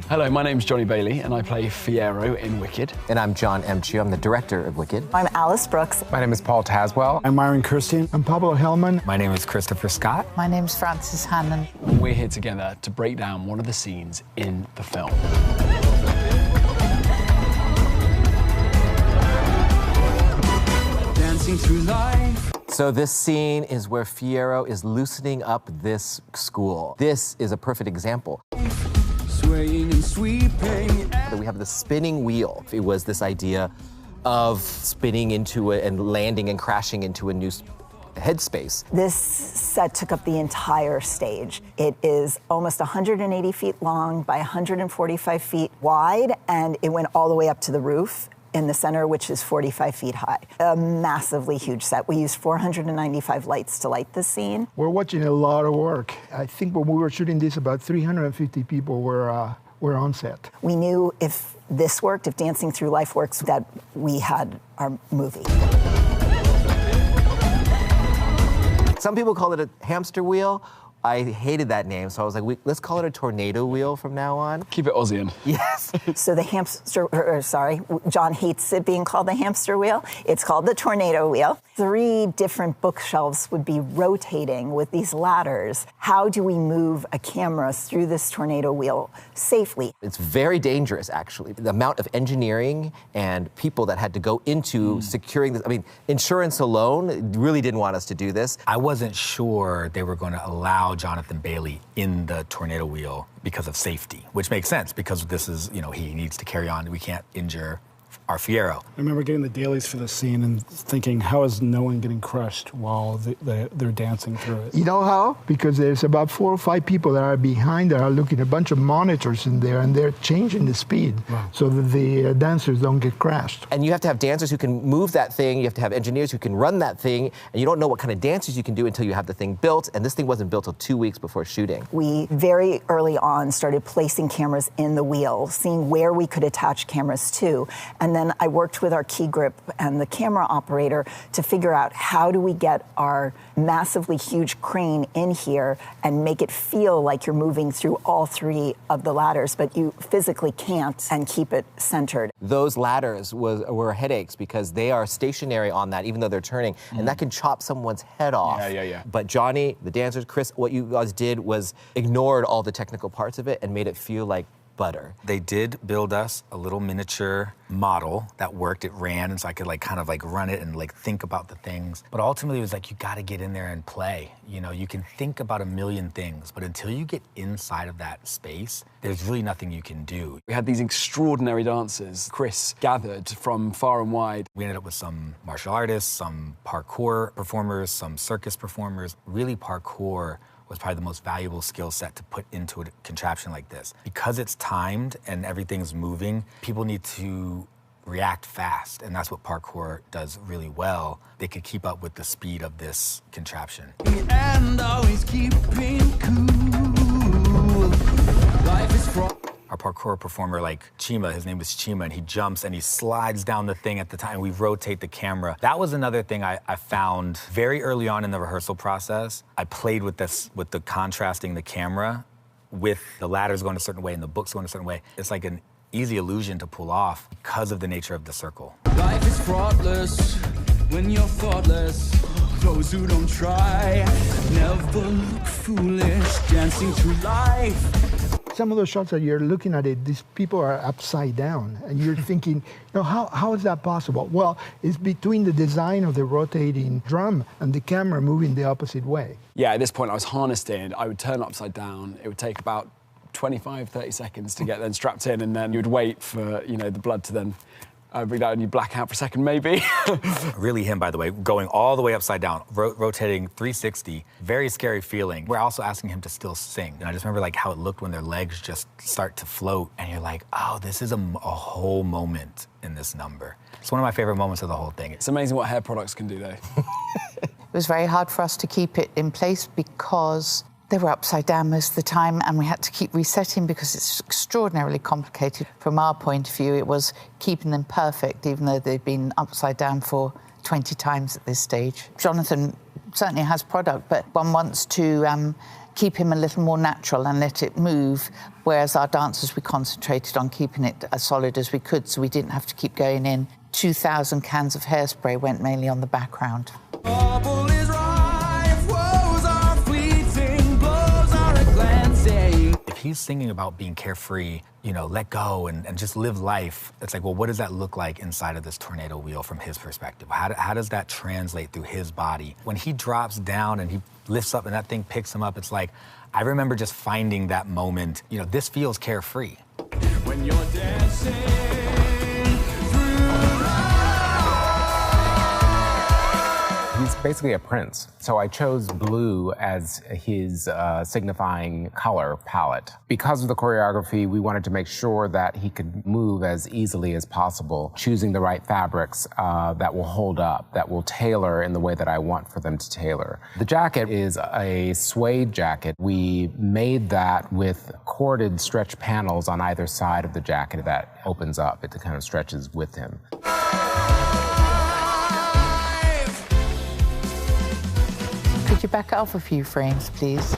Hello, my name's Johnny Bailey, and I play Fiero in Wicked. And I'm John M. Chu. I'm the director of Wicked. I'm Alice Brooks. My name is Paul Taswell. I'm Myron Kirstein. I'm Pablo Hellman. My name is Christopher Scott. My name's Frances Hannon. We're here together to break down one of the scenes in the film. Dancing through life. So this scene is where Fiero is loosening up this school. This is a perfect example. Swaying and sweeping. We have the spinning wheel. It was this idea of spinning into it and landing and crashing into a new headspace. This set took up the entire stage. It is almost 180 feet long by 145 feet wide, and it went all the way up to the roof in the center, which is 45 feet high. A massively huge set. We used 495 lights to light this scene. We're watching a lot of work. I think when we were shooting this, about 350 people were on set. We knew if this worked, if Dancing Through Life works, that we had our movie. Some people call it a hamster wheel. I hated that name, so I was like, let's call it a tornado wheel from now on. Keep it Aussian. Yes. So the John hates it being called the hamster wheel. It's called the tornado wheel. 3 different bookshelves would be rotating with these ladders. How do we move a camera through this tornado wheel safely? It's very dangerous, actually. The amount of engineering and people that had to go into securing this. I mean, insurance alone really didn't want us to do this. I wasn't sure they were going to allow Jonathan Bailey in the tornado wheel because of safety, which makes sense because this is, he needs to carry on. We can't injure our Fiero. I remember getting the dailies for the scene and thinking, how is no one getting crushed while they're dancing through it? You know how? Because there's about 4 or 5 people that are behind that are looking at a bunch of monitors in there, and they're changing the speed so that the dancers don't get crashed. And you have to have dancers who can move that thing. You have to have engineers who can run that thing. And you don't know what kind of dancers you can do until you have the thing built. And this thing wasn't built until 2 weeks before shooting. We very early on started placing cameras in the wheel, seeing where we could attach cameras to. And then I worked with our key grip and the camera operator to figure out how do we get our massively huge crane in here and make it feel like you're moving through all 3 of the ladders, but you physically can't, and keep it centered. Those ladders were headaches because they are stationary on that, even though they're turning, and that can chop someone's head off. Yeah. But Johnny, the dancers, Chris, what you guys did was ignored all the technical parts of it and made it feel like butter. They did build us a little miniature model that worked. It ran, and so I could kind of run it and think about the things. But ultimately, it was you got to get in there and play. You can think about a million things, but until you get inside of that space, there's really nothing you can do. We had these extraordinary dancers. Chris gathered from far and wide. We ended up with some martial artists, some parkour performers, some circus performers. Really, parkour was probably the most valuable skill set to put into a contraption like this. Because it's timed and everything's moving, people need to react fast, and that's what parkour does really well. They could keep up with the speed of this contraption. And always keeping cool. Life is fraught. Our parkour performer, Chima, his name is Chima, and he jumps and he slides down the thing at the time. We rotate the camera. That was another thing I found very early on in the rehearsal process. I played with the contrasting the camera with the ladders going a certain way and the books going a certain way. It's like an easy illusion to pull off because of the nature of the circle. Life is fraughtless when you're thoughtless. Those who don't try never look foolish. Dancing through life. Some of those shots that you're looking at it, these people are upside down, and you're thinking, how is that possible? Well, it's between the design of the rotating drum and the camera moving the opposite way. Yeah, at this point I was harnessed in. I would turn upside down. It would take about 25, 30 seconds to get then strapped in, and then you would wait for, the blood to then bring out and you black out for a second, maybe. Really him, by the way, going all the way upside down, rotating 360, very scary feeling. We're also asking him to still sing. And I just remember how it looked when their legs just start to float, and you're like, oh, this is a whole moment in this number. It's one of my favorite moments of the whole thing. It's amazing what hair products can do, though. It was very hard for us to keep it in place because they were upside down most of the time, and we had to keep resetting because it's extraordinarily complicated. From our point of view, it was keeping them perfect, even though they'd been upside down for 20 times at this stage. Jonathan certainly has product, but one wants to keep him a little more natural and let it move, whereas our dancers, we concentrated on keeping it as solid as we could, so we didn't have to keep going in. 2,000 cans of hairspray went mainly on the background. If he's singing about being carefree, you know, let go and just live life, it's like, well, what does that look like inside of this tornado wheel from his perspective? How does that translate through his body? When he drops down and he lifts up and that thing picks him up, it's like, I remember just finding that moment, you know, this feels carefree. When you're dancing. He's basically a prince. So I chose blue as his signifying color palette. Because of the choreography, we wanted to make sure that he could move as easily as possible, choosing the right fabrics that will hold up, that will tailor in the way that I want for them to tailor. The jacket is a suede jacket. We made that with corded stretch panels on either side of the jacket that opens up. It kind of stretches with him. Could you back up a few frames, please?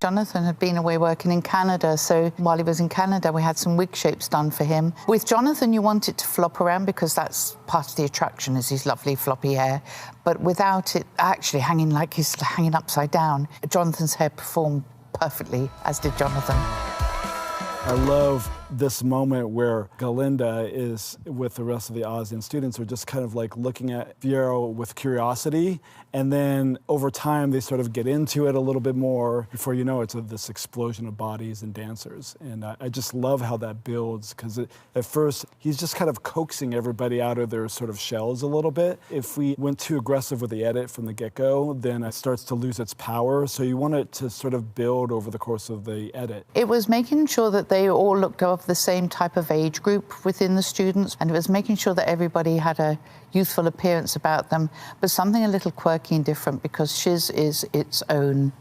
Jonathan had been away working in Canada, so while he was in Canada, we had some wig shapes done for him. With Jonathan, you want it to flop around because that's part of the attraction, is his lovely floppy hair. But without it actually hanging like he's hanging upside down, Jonathan's hair performed perfectly, as did Jonathan. I love this moment where Galinda is with the rest of the Ozian students are just kind of like looking at Fierro with curiosity, and then over time they sort of get into it a little bit more. Before you know it, it's this explosion of bodies and dancers. And I just love how that builds, because at first he's just kind of coaxing everybody out of their sort of shells a little bit. If we went too aggressive with the edit from the get-go, then it starts to lose its power. So you want it to sort of build over the course of the edit. It was making sure that they all looked of the same type of age group within the students, and it was making sure that everybody had a youthful appearance about them, but something a little quirky and different, because Shiz is its own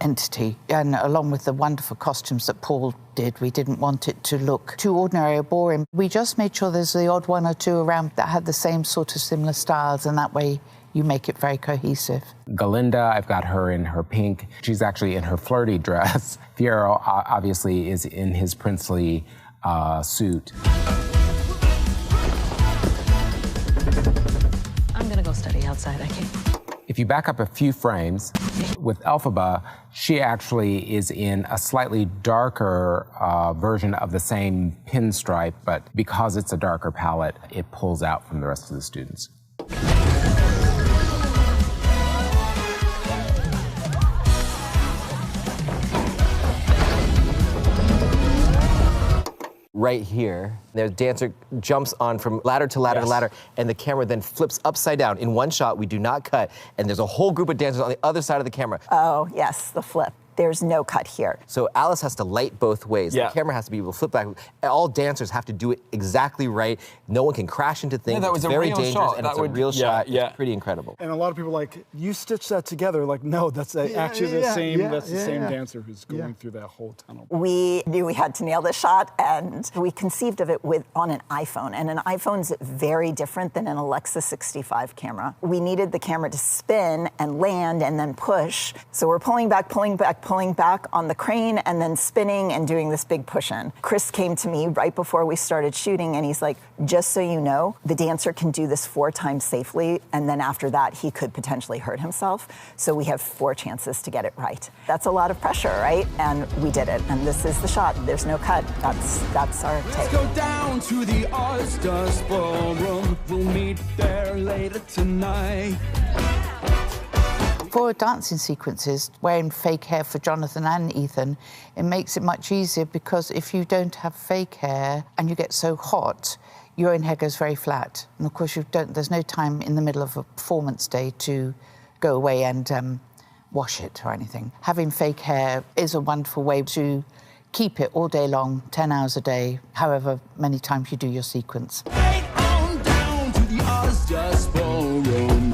entity. And along with the wonderful costumes that Paul did, we didn't want it to look too ordinary or boring. We just made sure there's the odd one or two around that had the same sort of similar styles, and that way you make it very cohesive. Galinda, I've got her in her pink. She's actually in her flirty dress. Fierro obviously is in his princely suit. I'm gonna go study outside, I can't. If you back up a few frames, with Elphaba, she actually is in a slightly darker version of the same pinstripe, but because it's a darker palette, it pulls out from the rest of the students. Right here, the dancer jumps on from ladder to ladder to ladder, and the camera then flips upside down. In one shot, we do not cut, and there's a whole group of dancers on the other side of the camera. Oh, yes, the flip. There's no cut here. So Alice has to light both ways. Yeah. The camera has to be able to flip back. All dancers have to do it exactly right. No one can crash into things. Yeah, that was it's a very real dangerous, shot. and That it's a would- real shot. yeah. It's pretty incredible. And a lot of people are like, you stitched that together. Like, no, that's actually the same dancer who's going through that whole tunnel. We knew we had to nail this shot, and we conceived of it on an iPhone. And an iPhone's very different than an Alexa 65 camera. We needed the camera to spin and land and then push. So we're pulling back on the crane, and then spinning and doing this big push-in. Chris came to me right before we started shooting, and he's like, just so you know, the dancer can do this 4 times safely, and then after that, he could potentially hurt himself. So we have 4 chances to get it right. That's a lot of pressure, right? And we did it, and this is the shot. There's no cut. That's our take. Let's go down to the Oyster Ballroom. We'll meet there later tonight. For dancing sequences, wearing fake hair for Jonathan and Ethan, it makes it much easier, because if you don't have fake hair and you get so hot, your own hair goes very flat. And of course, there's no time in the middle of a performance day to go away and wash it or anything. Having fake hair is a wonderful way to keep it all day long, 10 hours a day, however many times you do your sequence. Right on down to the Oyster Ballroom.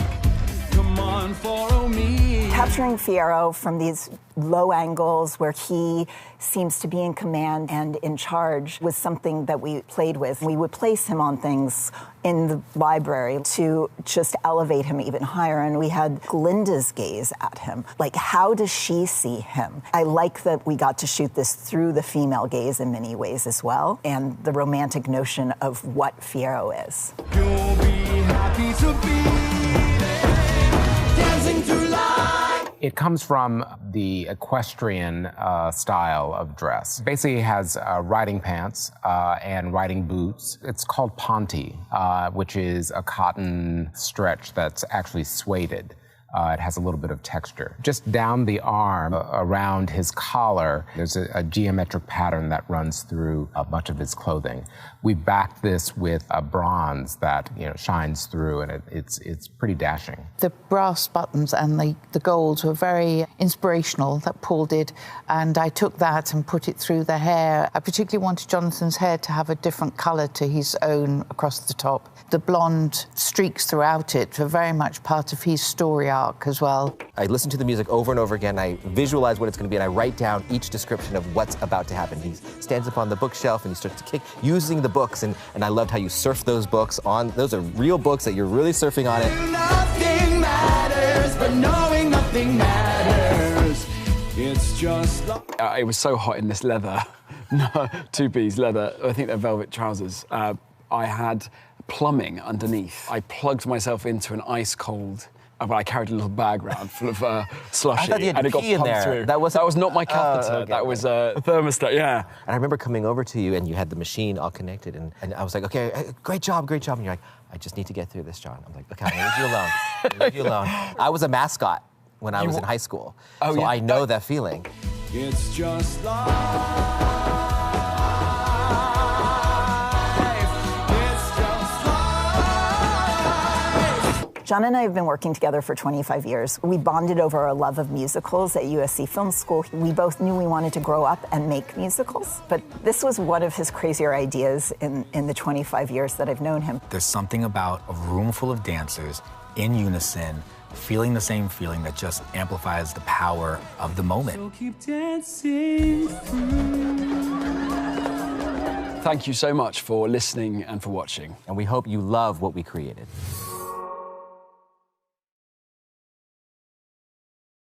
Come on, follow me. Capturing Fierro from these low angles where he seems to be in command and in charge was something that we played with. We would place him on things in the library to just elevate him even higher, and we had Glinda's gaze at him. Like, how does she see him? I like that we got to shoot this through the female gaze in many ways as well, and the romantic notion of what Fierro is. You'll be happy to be dancing through life. It comes from the equestrian style of dress. Basically, it has riding pants and riding boots. It's called ponte, which is a cotton stretch that's actually suede. It has a little bit of texture. Just down the arm, around his collar, there's a geometric pattern that runs through much of his clothing. We backed this with a bronze that shines through, and it's pretty dashing. The brass buttons and the gold were very inspirational, that Paul did, and I took that and put it through the hair. I particularly wanted Jonathan's hair to have a different colour to his own across the top. The blonde streaks throughout it were very much part of his story arc as well. I listen to the music over and over again. I visualize what it's going to be, and I write down each description of what's about to happen. He stands up on the bookshelf and he starts to kick, using the books, and I loved how you surf those books on. Those are real books that you're really surfing on it. Nothing matters, but knowing nothing matters. It's just it was so hot in this leather, two-piece leather. I think they're velvet trousers. I had plumbing underneath. I plugged myself into an ice cold. But I carried a little bag around full of slushy, I thought you had and it got pee in pumped there. through. That was not my catheter. Okay. That was a thermostat. Yeah. And I remember coming over to you, and you had the machine all connected, and I was like, okay, great job. And you're like, I just need to get through this, John. I'm like, okay, I'm gonna leave you alone. I'm gonna leave you alone. I was a mascot when I was in high school, so I know that feeling. It's just life. John and I have been working together for 25 years. We bonded over our love of musicals at USC Film School. We both knew we wanted to grow up and make musicals, but this was one of his crazier ideas in the 25 years that I've known him. There's something about a room full of dancers in unison, feeling the same feeling that just amplifies the power of the moment. So keep dancing through. Thank you so much for listening and for watching. And we hope you love what we created.